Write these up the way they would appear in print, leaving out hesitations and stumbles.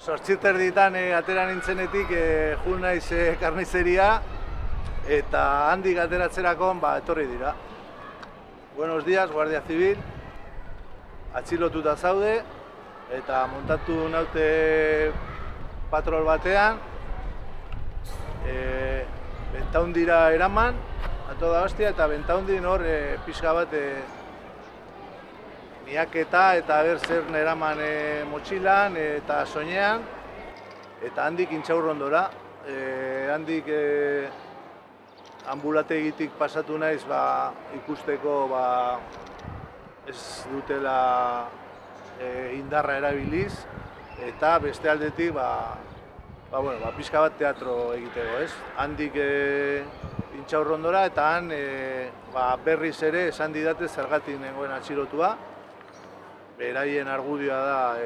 8:30 atera nintzenetik jun naiz karnizeria eta handik ateratzerakoan etorri dira. Buenos días, Guardia Civil. Atxilotuta zaude eta montatu naute patrol batean. Bentaundira eraman, a toda hostia, eta Bentaundin hor pixka bat miaketa eta zer eraman motxilan eta soinean, eta handik Intxaurrondora. Handik ambulategitik pasatu naiz ikusteko ez dutela indarra erabiliz, eta beste aldetik pixka bat teatro egiteko, ez? Handik Intxaurrondora eta han berriz ere esan didate zergatik nengoen atxilotua. Beraien argudioa da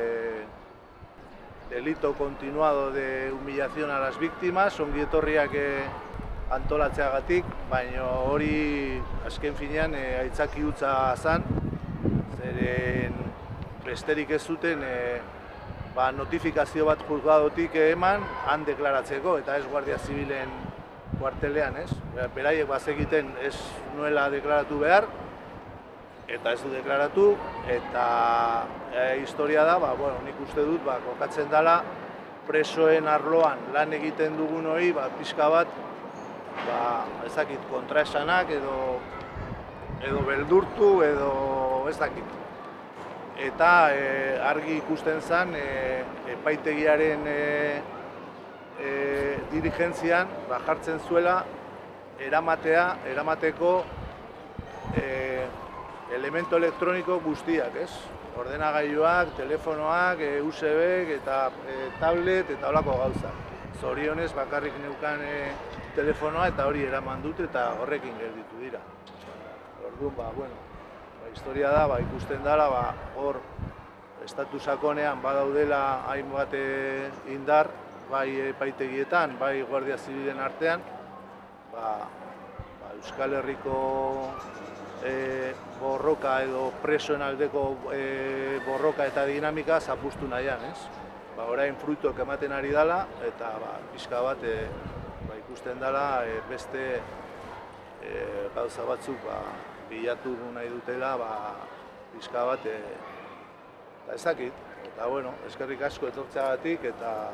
delito continuado de humillación a las víctimas, ongi etorriak antolatzeagatik, baina hori azken finean aitzaki hutsa zen, zeren besterik ez zuten notifikazio bat juzgadotik eman han deklaratzeko eta ez Guardia Zibilen kuartelean, ez? Beraiek bazekiten ez nuela deklaratu behar, eta ez du deklaratu, eta historia da, nik uste dut, kokatzen dela presoen arloan lan egiten dugun hori, pixka bat, ezakit, kontraesanak edo beldurtu edo ez dakit. Eta argi ikusten zen epaitegiaren dirigentzian jartzen zuela eramateko elemento elektroniko guztiak, ez? Ordenagailuak, telefonoak, USB eta tablet eta holako gauzak. Zorionez bakarrik neukan telefonoa eta hori eraman dut eta horrekin gelditu dira. Orduan, historia da, ikusten dela, hor estatu sakonean badaudela hainbat indar, bai epaitegietan, bai Guardia Zibilen artean, Euskal Herriko borroka edo presoen aldeko borroka eta dinamika zapustu nahian, ez? Orain fruituak ematen ari dela eta pixka bat ikusten dela beste gauza batzuk bilatu nahi dutela pixka bat eta ez dakit. Eta eskerrik asko etortzeagatik eta